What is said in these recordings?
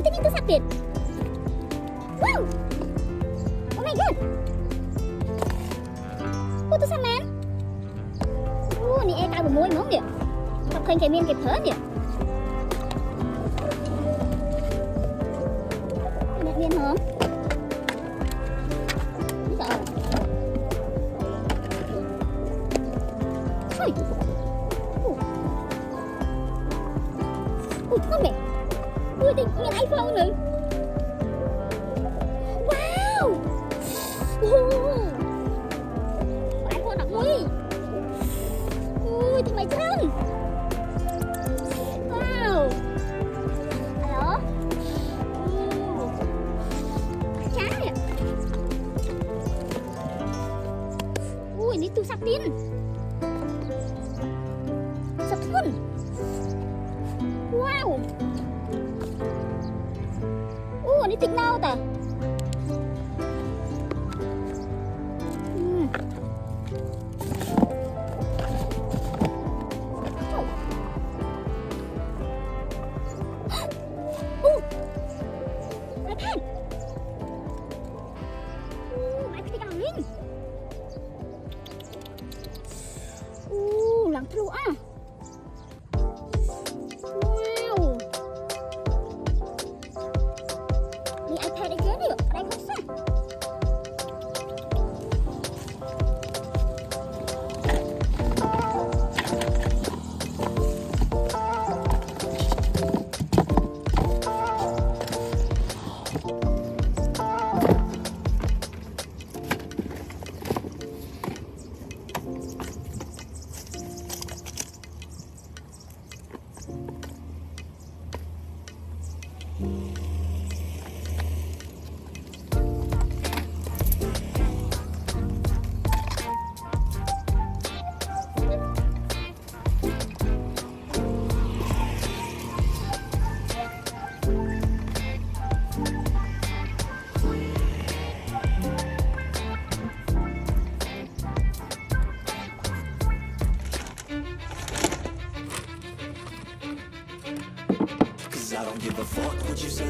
Thích những túi sạc tiền. Wow. Oh my god. Túi sạc man. Ni tahu bermuai mong dia. Takเคยเมียนเก็บเพิ่นdia. Nak miên hả? Sợ. Thôi. Ngon mẹ. Thì miên iPhone nữa. Wow. iPhone đặc mũi. Thì mày chân. Wow. Alo. Chá nè. Ini tuh saktin. Saktin. Wow. Ini signal ta. Lang thru ah. Wow. Ni iPad aja ni, ada yang besar. I don't give a fuck what you say.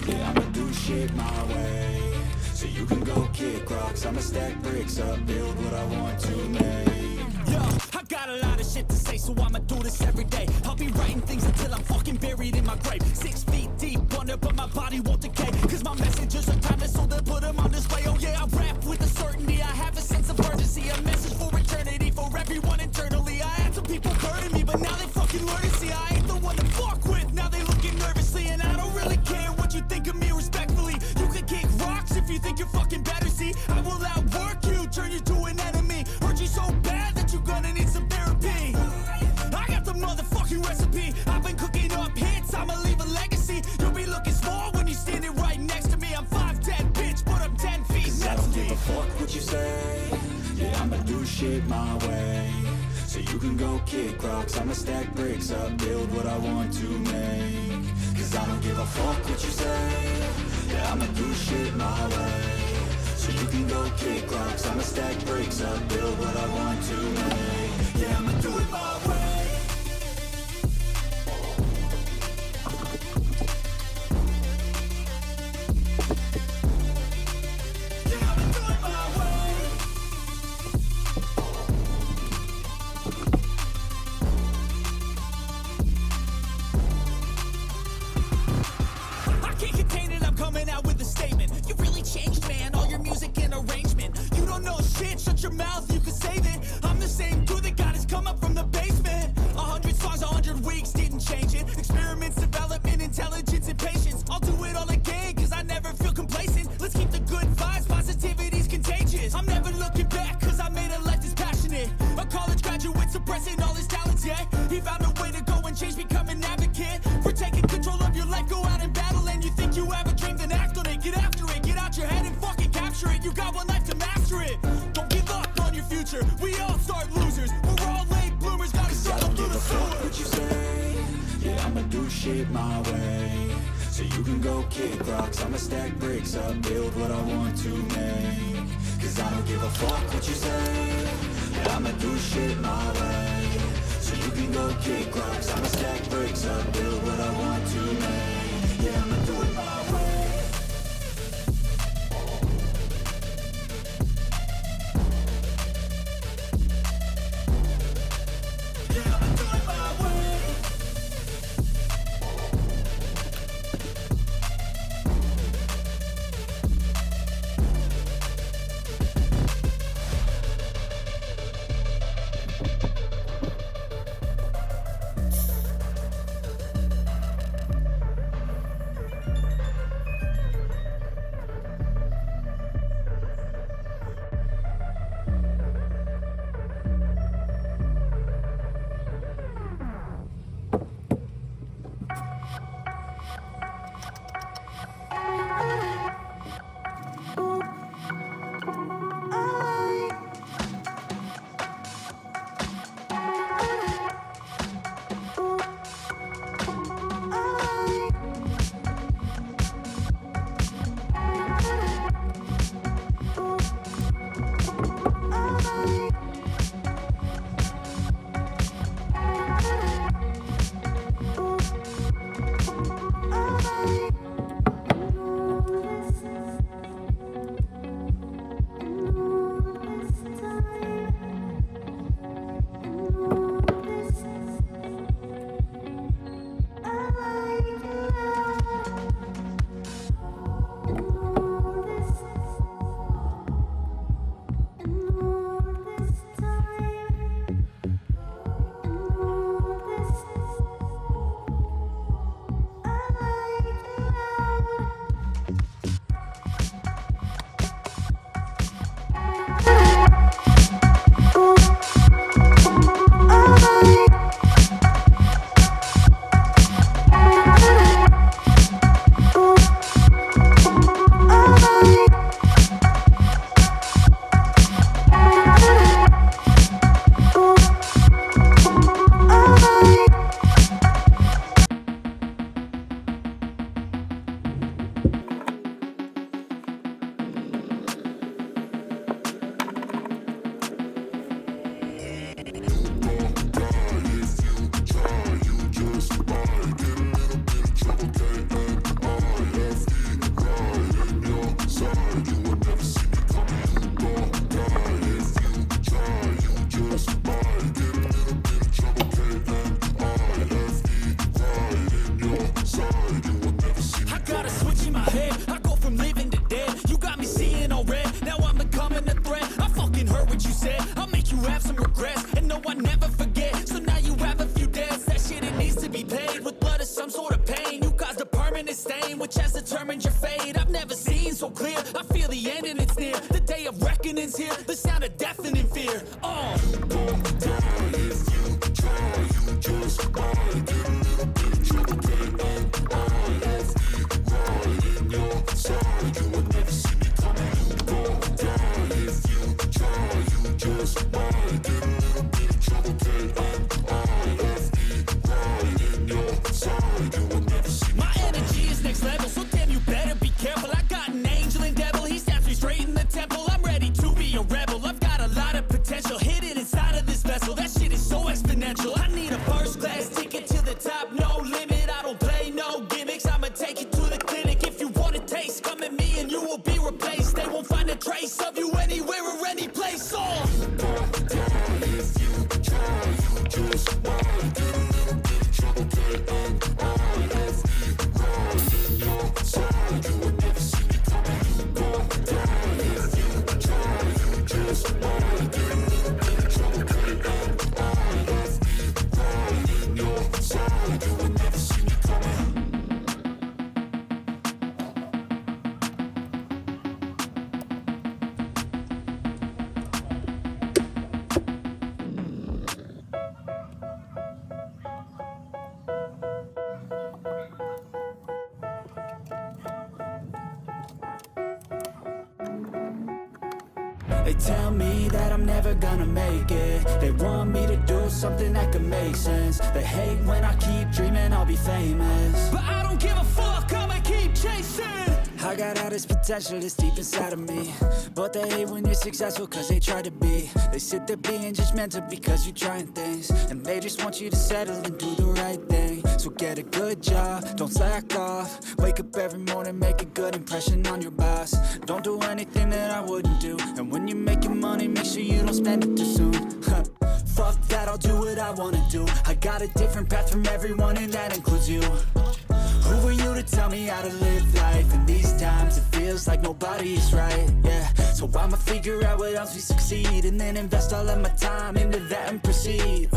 Yeah, I'ma do shit my way. So you can go kick rocks, I'ma stack bricks up, build what I want to make. Yo, I got a lot of shit to say, so I'ma do this every day. I'll be writing things until I'm fucking buried in my grave. 6 feet deep under, but my body won't decay. Cause my messages are timeless, so they'll put them on display. Oh yeah, I rap with a certainty, I have a sense of urgency. A message for eternity, for everyone internally. I had some people burning me, but now they fucking learn to see I ain't the one to fuck with. Now they looking nervously, and I don't really care what you think of me respectfully. You can kick rocks if you think you're fucking better, see. I will outwork you, turn you to an enemy. Hurt you so bad that you're gonna need some therapy. I got the motherfucking recipe. I've been cooking up hits, I'ma leave a legacy. You'll be looking small when you're standing right next to me. I'm 5'10", bitch, but I'm 10 feet Cause next I don't to give me. a fuck what you say. Yeah, I'ma do shit my way. So you can go kick rocks, I'ma stack bricks up, build what I want to make. Cause I don't give a fuck what you say. Yeah, I'ma do shit my way. So you can go kick rocks, I'ma stack bricks up, build what I want to make. Yeah, I'ma do it my way. Shut your mouth, you can save it. I'm the same dude that got his come up from the basement. 100 songs, 100 weeks, didn't change it. Experiments, development, intelligence, and patience. I'll do it all again, cause I never feel complacent. Let's keep the good vibes, positivity's contagious. I'm never looking back, cause I made a life that's passionate. A college graduate suppressing all his talents, yeah. He found a way to go and change, become an advocate. For taking control of your life, go out and battle. And you think you have a dream, then act on it. Get after it, get out your head and fucking capture it. You got one life to master it. Don't give up on your future. We all start losers. We're all late bloomers. Gotta struggle through the sewer. What you say? Yeah, I'ma do shit my way. So you can go kick rocks, I'ma stack bricks up, build what I want to make. Cause I don't give a fuck what you say. Yeah, I'ma do shit my way. So you can go kick rocks, I'ma stack bricks up, build what I want to make. Yeah, I'ma a permanent stain, which has determined your fate. I've never seen so clear, I feel the end and it's near. The day of reckoning's here, the sound of deafening fear. My energy is next level, so damn you better be careful. I got an angel and devil, he snaps me straight in the temple. I'm ready to be a rebel, I've got a lot of potential hidden inside of this vessel. That shit is so exponential. I need a first class ticket to the top, no limit. I don't play no gimmicks, I'ma take you to the clinic. If you want a taste, come at me and you will be replaced. They won't find a trace of you anywhere or any place. They tell me that I'm never gonna make it. They want me to do something that could make sense. They hate when I keep dreaming I'll be famous, but I don't give a fuck, I'ma keep chasing. I got all this potential that's deep inside of me, but they hate when you're successful cause they try to be. They sit there being judgmental because you're trying things, and they just want you to settle and do the right thing. So get a good job, don't slack off. Wake up every morning, make a good impression on your boss. Don't do anything that I wouldn't do, and when you're making money, make sure you don't spend it too soon. Fuck that, I'll do what I wanna do. I got a different path from everyone and that includes you. Who are you to tell me how to live life? In these times it feels like nobody is right, yeah. So I'ma figure out what else we succeed, and then invest all of my time into that and proceed.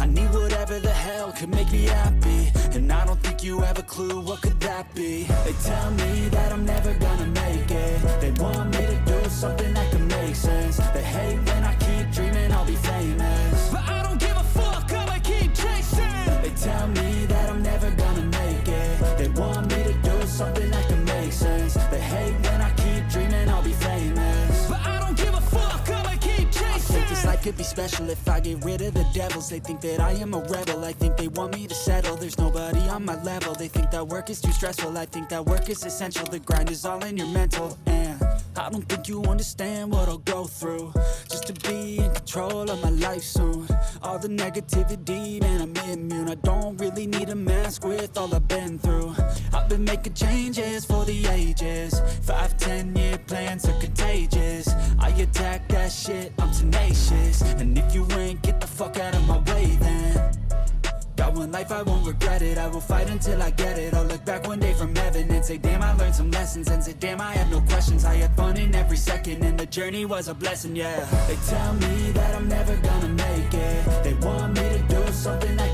I need whatever the hell could make me happy, and I don't think you have a clue what could that be. They tell me that I'm never gonna make it. They want me to do something that could make sense. They hate when I keep dreaming I'll be famous, but I don't give a fuck, I'ma keep chasing. They tell me that I'm never gonna make it. They want me to do something that can make sense. They hate when I keep dreaming I'll be famous, but I don't give a fuck, I'ma keep chasing. I think this life could be special if I get rid of the devils. They think that I am a rebel, I think they want me to settle. There's nobody on my level, they think that work is too stressful. I think that work is essential, the grind is all in your mental. And I don't think you understand what I'll go through just to be in control of my life soon. All the negativity, man, I'm immune. I don't really need a mask with all I've been through. I've been making changes for the ages. 5-10 year plans are contagious. I attack that shit, I'm tenacious. And if you ain't, get the fuck out of my way then. Got one life, I won't regret it. I will fight until I get it. I'll look back one day from heaven and say, damn, I learned some lessons. And say, damn, I have no questions. I had fun in every second, and the journey was a blessing, yeah. They tell me that I'm never gonna make it. They want me to do something that